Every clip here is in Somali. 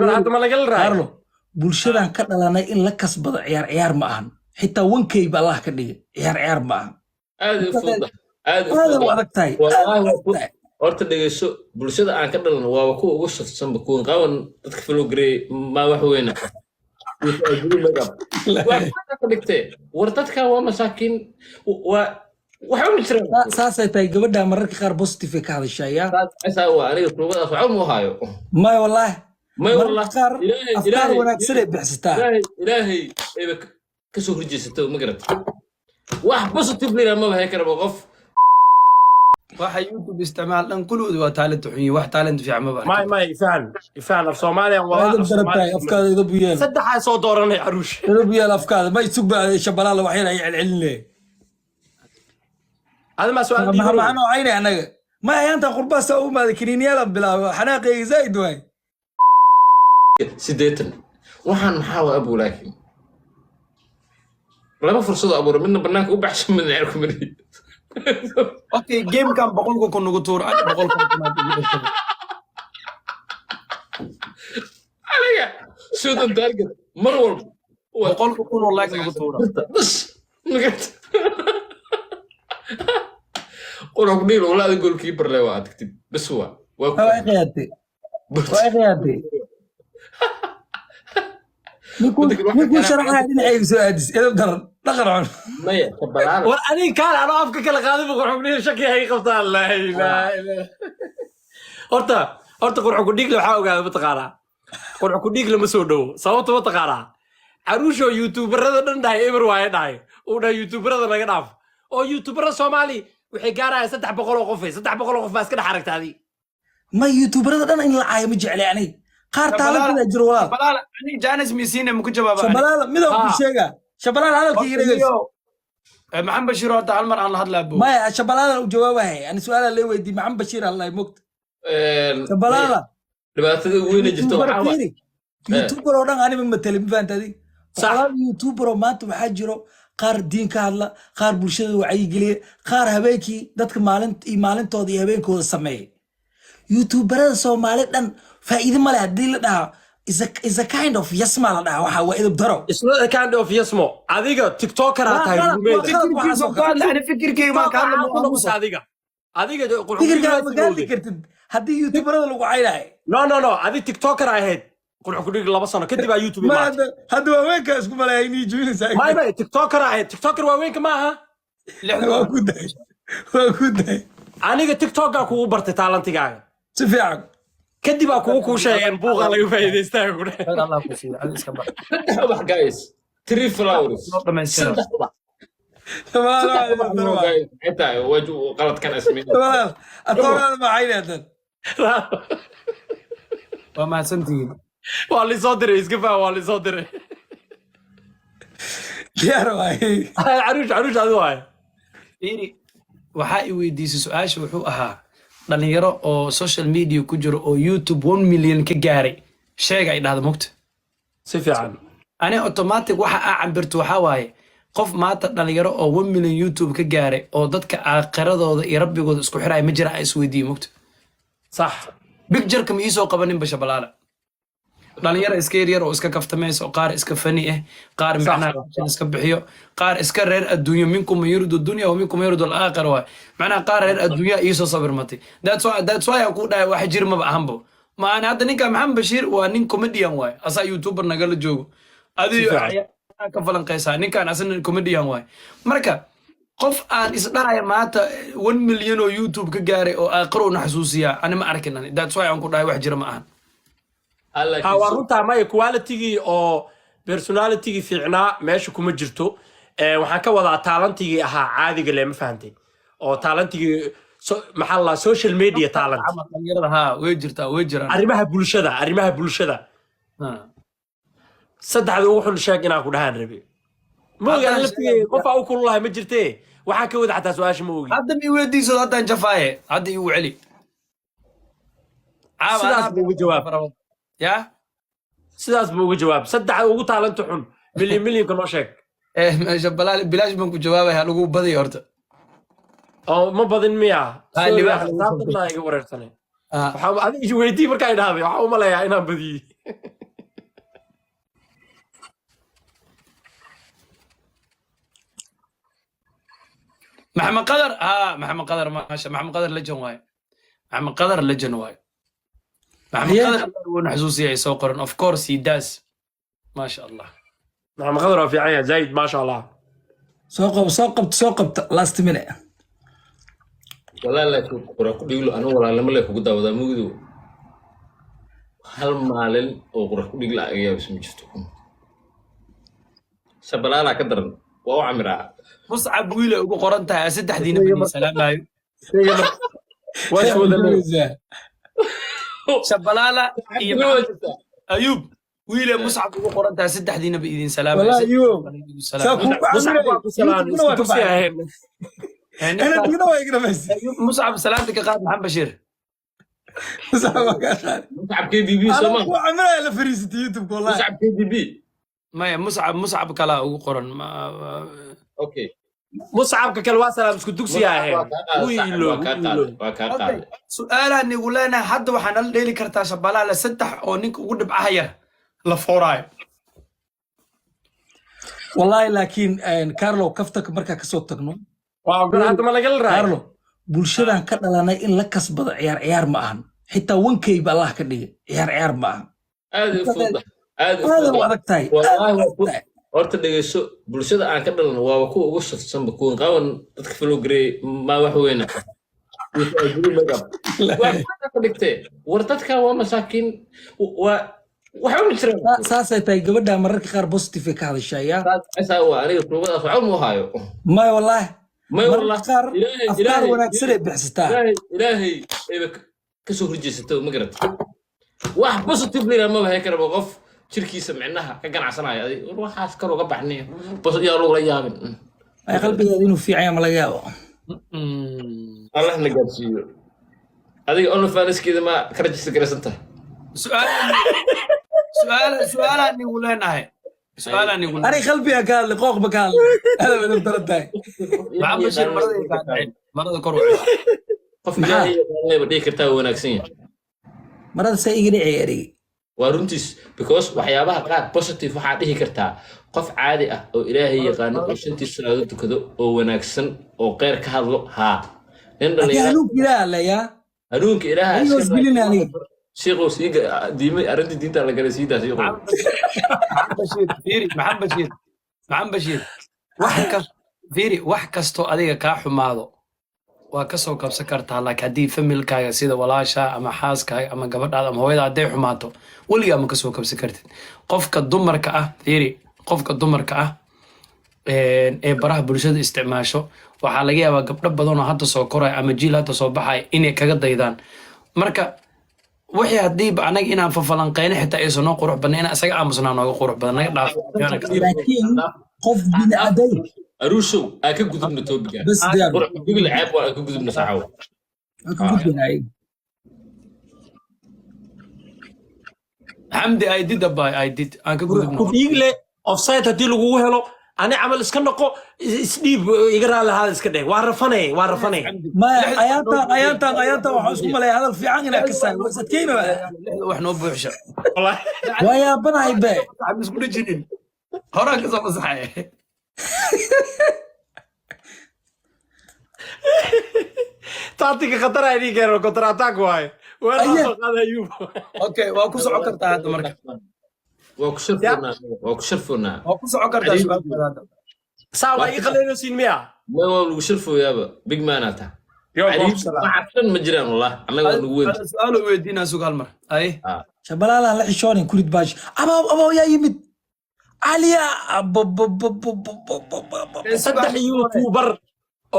hadda ma laga raayo Carlo bulshadan ka dhalanay in la kasbado ciyaar ma ahan xitaa wankayba Allah ka dhigay ciyaar ma ahan aad u fududahay aad u aad u fududahay adag tahay wallahi horta dhegeyso bulshada aan ka dhalan waa kuwa ugu shafsanba kuwan qaban dadka filo gareey ma wax weyna war dadka waa masaakiin waxa u jiraan saasay tahay gabadha mararka qaar positive ka hadashaya asaa waa aniga tuugadaas waxa mu hayo ma wallahi ما والله أفكار ونكسر بحثتها إلهي كسر رجيسته مقرد واحد بوزيتيف لنا ما هيك أنا بوقف واحد يوتيوب استعمال لان كل ودوا تالنت وحي واحد تالنت في عمبا ما يفعل في صوماليا أفكار يضبيان صدق هاي صوت دورنا عروش يضبيان أفكار ما يسوق شبلالة وحينا يعلن هذا ما سؤال ما معنا عيني أنا ما أنت قربا سووا ما ذكريني يلا بلا حناقي زايد وين سيديتن waxaan maxaa abu laakiin laba fursad abuur midna banaanka u baxshan midna cirku mari okay game kan boqolku ku nugu tuur aan boqolku aliga suudan target mar walba boqolku ku like nugu tuur bas magat qolku dhil walaad goalkeeper leh waa adagtid bas waa waa نقول شرحها لنا أي سؤال إذا بدر نقرأ ما يتبلع وأنا كان أنا أفكر كلا قاضي بقول حبني شكي هاي قبطان لا لا أرتا قرح كوديك لو حاول قاعد بتقارا قرح كوديك لو مسودو صوت بتقارا عروشو يوتيوبر هذا نداي إبر واحد داي وده يوتيوبر هذا ما ينعرف أو يوتيوبر سومالي وحكارة ستح بقول قفي ستح بقول قف بس كده حركة هذه ما يوتيوبر هذا أنا إن العايم يجعل يعني قار تعلم كذا جروال شبلال أنا جانس ميسين ممكن جوابه شبلال ماذا أقول شيء شبلال أنا كيرجس محمد بشير هذا عالمر على هذا لابو ما شبلال جوابه أنا سؤال اللي ودي محمد بشير الله يمكت شبلال لما تقول وين جبتوا حوالي يوتيوبر orang أنا من التلفزيون تدي صار يوتيوبر ما تبحجروا قار دين كهلا قار برشة وعي قلي قار هبيكي دتك مالن تودي هبين كود السماء يوتيوبر سو مالن فإذا ما له دليل ده is a kind of يسمع لده وحوا إذا بدروا it's not a kind of يسمع هذيك تيك توكر هاي أنا فكر كي ما كان هذيك فكر كي ما قال ذكرت هذي يوتيوبر هذا لو عيله no هذي تيك توكر هاي قول حكوا لي لبا سنة كده يوتيوب ما هذا وين كاس كم لا يني جوين ساكت ما تيك توكر وين كماها لا وكده أنا تيك توكر كوو برت تالنتي قاعد سفيعك كدي بقى كوو شيء بوغ على يفيد يستاهل الله يكفي على اسكبر صباح جايز 3 فلاورز تمام انت وجه غلط كان اسمي تمام اتوقع ما عيني هذا وما سنتين والله صدري اسقفها والله صدري يا رواي عروش هذا هو إيري وحائي ويديس سؤال شو وحو أها dhalinyaro oo social media ku jiro oo YouTube 1 million ka gaaray sheega ay dhahdo mugta si fiican ani automatic waxa aan cabirto waxa waaye qof maanta dhalinyaro oo 1 million YouTube ka gaaray oo dadka aaqiradooda iyo rabbigooda isku xiray ma jira ay isweydiin mugta sax picture kam iisoo qabanin basha balaala dhalinyaro iska yar oo iska kaftamayso qaar iska fani ah qaar macnaha iska bixiyo qaar iska reer adduunyo minkum yuridu dunya wa minkum yuridu al-aakhir wa macnaha qaar reer adduunyo iisoo sabir matay that's why ku dhaay wax jir ma ahanbo ma ana hadda ninka Maxamed Bashiir waa nin comedian waay asa YouTuber naga la joogo adiyo ka falanqaysa ninkan asan comedian waay marka qof aan isdhaaya maanta 1 million oo YouTube ka gaaray oo aakhiro u xasuusiya ana ma arkin that's why aan ku dhaay wax jir ma ahan runtaa maya qualitygii oo personalitygii fiicnaa meesha kuma jirto waxaan ka wadaa taalantigii ahaa caadiga le ma fahantay oo taalantigii maxaa la social media talent way jiraan arrimaha bulshada saddexda ugu xul sheeg inaan ku dhahaan rabi ma ogaa laftigii qofa u kululahay ma jirtee waxaan ka wada xataa su-aasha ma ogi hadda mi weydiiso haddaan jafaaye hadda igu celi sidaas buu uga jawaab يا sidaas buu uga jawaab saddex ugu taalanta xun milyan noo sheeg balaal bilaash baan ku jawaabayaa lagu baday horta oo ma badin miya iga wareersanay waxaa adiga weydii markaa idhahday waxaa u maleeyaa inaan badiyey محمد قدر محمد قدر ما شاء محمد قدر لجن واي محمد قدر لجن واي محمد هي- قدر حسوسية يسوقرن اوف كورس هي داز ما شاء الله محمد قدر في عينه زايد ما شاء الله. soo qabta last minute walaa laakiin qura ku dhiglo anigu walaalnimo leh kugu daawadaa mugdu hal maalin oo qura ku dhigla ayaa isma jirto sabalaala ka daran waa u camiraa مصعب ويله ugu qoran tahay saddexdiina bani salaamayo واش هو shabalala iyo ayub wiile muscab ugu qoran tahay saddexdiina ba idin salaamayo والله ايوب انا دينا واقرا بس muscab salaamta ka qaad maxamed bashir muscab KDB soma وعمرها لا فريست يوتيوب والله muscab KDB maya muscab kala ugu qoran okay مصعب كالواسلة مش كدوكسي يا waa kaa qaaday su-aalaan igu leenahay hadda waxaa nala dheeli kartaa shabalala saddex oo ninka ugu dhibcaha yar la fooraayo والله لكن كارلو كفتك مركا كسو تغنو هذا ما لقى الراي كارلو bulshadan ka dhalanay in la kasbado ciyaar ma ahan xitaa wankayba allah ka dhigay ciyaar ma ahan aad u fududa aad u aad u fududa adag tahay wallahi horta dhegeyso bulshada aan ka dhalan waa kuwa ugu shaqsanba kuwan qawan dadka filogrey ma wax weyn ka dhigtay war dadka waa masaakiin waa waxa u jiraan saasay tahay gabadha mararka qaar positive ka hadashaya asaa waa aniga kuubadaas waxa mu hayo may wallahi may mararka wallahi qaar afkaar wanaagsan ay bixisataa ilaahay ayba ka soo horjeesato ma garata wax positive lina ma bahay karaba qof jirkiisa micnaha ka ganacsanaya adi war waxaas kar uga baxnay bas yaa loo la yaabin ay qalbigeeda inuu fiican ma laga yaabo Allah na gaarsiiyo adiga onfaniskeeda ma ka rajista garasanta su-aalaan igu leenahay su-aalaan igu ani qalbiga ka hadlay qooq ba ka hadlay hada wada darantahay maxamed bashir marada ka dhaceen marada kor u celi qof ilaahay yaqaanayba dhigi kartaa wanaagsan yahay marada say iga dhicay erigi waa runtiis because waxyaabaha qaar positive waxaa dhihi kartaa qof caadi ah oo ilaahay yaqaano oo shantii salaado tukado oo wanaagsan oo qeyr ka hadlo haa nin dhalinyaro hanuunka ilaaha leeyaa hanuunka ilaaha ayuu isgelina aniga sheekhu siiga diimay arrintii diinta la galay siidaas sheekhu maxamed bashir fiiri maxamed bashir wax kastoo adiga kaa xumaado waa ka soo kabsan kartaa laakiin haddii familkaaga sida walaasha ama xaaskaaga ama gabadhaada ama hooyada hadday xumaato weligaa ma ka soo kabsan kartid qofka dumarka ah fiiri qofka dumarka ah ee baraha bulshada isticmaasho waxaa laga yaabaa gabdho badan oo hadda soo koraya ama jiil hadda soo baxaya inay kaga daydaan marka wixii haddiiba anaga inaan fafalanqeyno xitaa aysan noo qurux badna inaan isaga aamusnaa nooga qurux badan naga dhaaf laakiin qof bini aaday aruushow aa ka gudubna toobiga bas diyaar google ceeb waa ka gudubna saxaw ka gudbinay xamdi I did abay I did aan ka gudubno ku dhiigle offside haddii lagugu helo ani camal iska noqo isdhiib iga raali ahaada iska dheh waa rafanay ما ayaantan waxaan isku malay hadal fiican inaa ka saay waa sadkeyna wax noo buuxsha waa yaabanahay be waxaan isku dhajinin horaan ka soo masaxay taatiga khatar ay dhigi karo kontra attack waaye waa soo qaaday ayuub okay waa ku socon kartaa hadda marka waa ku sharfoonaa waa ku sharfoonaa waa ku socon kartaa su'aasha hadda saa waa ii qalayno siin miya ma waa lagu sharfooyaaba big man ata waxaan ma jiraan wallah annaga waa nagu weyn su'aalo weydiinaa sugaal mar ay shabalaalaha la xishoonin kurid baash abaa yaa yimid aliya saddex youtuber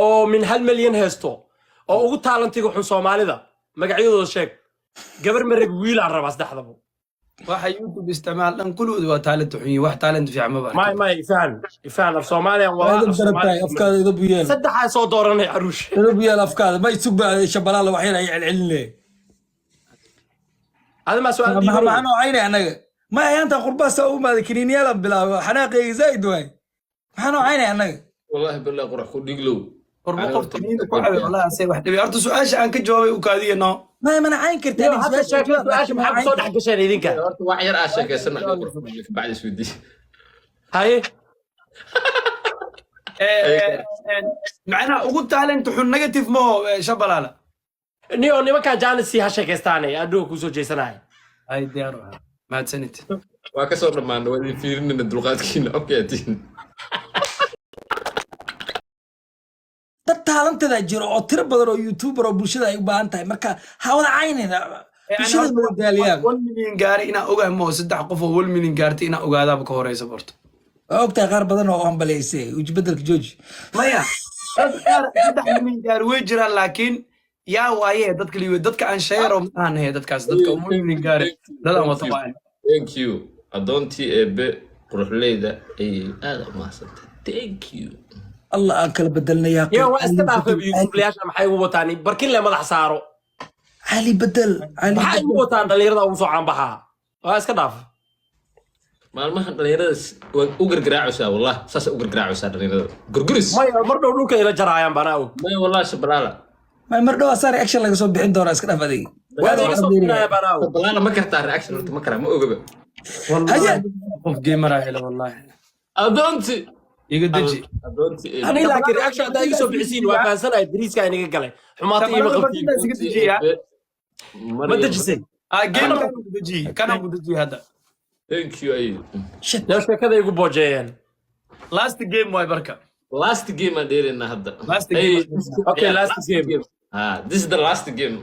oo min 1 milyan haysto oo ugu taalantiga xun Soomaalida magacyadooda sheeg gabar marag wiil aan rabaa saddexdaba waxa youtube isticmaal dhan kulooda waa talent xun wax talent fiican ma baa ما يفعل في Soomaaliya waa darabtay afkaada ido buyeel saddex ay soo dooranay aruush ido buyeel afkaada ma isug baa shabalaala waxay ay celcelinay هذا ما سؤال ما معنا عيني anaga ma ayaanta qurbaasa u maad kiniiniyada bilaabo xanaaqay zaid way maxana عيني anaga wallahi billahi qurux ku dhiglow qurbo qof tiniin ku xawe wallahi say wax dhibi arto su'aasha aan ka jawaabay u kaadiyano ما منعين كرت يا حتى شاكل سؤال محمد صالح قشان يدينك horta wax yar aa sheekaysanna bacdi isweydiin هاي معناها ugu talent xun negative mo shabalaala نيو نيما كان جانسي هاشيكستاني ادو كوسو جيسناي ay diyaar ah mahadsanid waa ka soo dhammaanay waa idin fiirinayna dulqaadkiina okaatiin dad taalantada jiro oo tiro badan oo youtuber oo bulshada ay u baahan tahay marka ha wada caynayna bulshada madaaliyaan 1 million gaari inaa ogahay mo 3 qof oo 1 million gaartay inaa ogaadaaba ka horeysa borto waa ogtahay qaar badan oo ambaleysay ujibedelka jooji maya dad qaar 3 million gaari way jiraan laakiin yaa waaye dadka liiwe dadka aan sheero ma aan hay dadkaas dadka 1 million gaari dadan wata waa thank you adoontii eebe quruxleyda ay aad u mahadsantahay thank you allah aan kala bedelnayaa يا واستبع في يوتيوب ليش ما حيو وطاني بركين لما مدح سارو علي بدل علي ما حيو بدل وطان دليردا وسو عن بها واسك داف maalmahan dhalinyaradaas waa u gargaraacaysaa wallah saas u gargaraacaysaa dhalinyarada gurguris ما مردو دولك الى جرايان بناو maya wallah shabalaala ما مردو asaar action laga soo bixin doona iska dhaaf adiga وهذا يصبنا يا بناو shabalaala ma kartaa reaction horta ma karaa ma ogaba haye qof gamer ah ila wallahi adoontii iga daji adoontii eebe انا لكن رياكشن هذا يسو بحسين وفانسنا ادريس كاين iga galay xumaatay ima qabtiin iga dajiya ما دجسين game kan ugu daji kana ugu daji hada thank you ay shit ليش كذا يقول بوجين last game way barka last game aan dheeraynaa hadda Last Hey, game. Okay, last game. this is the last game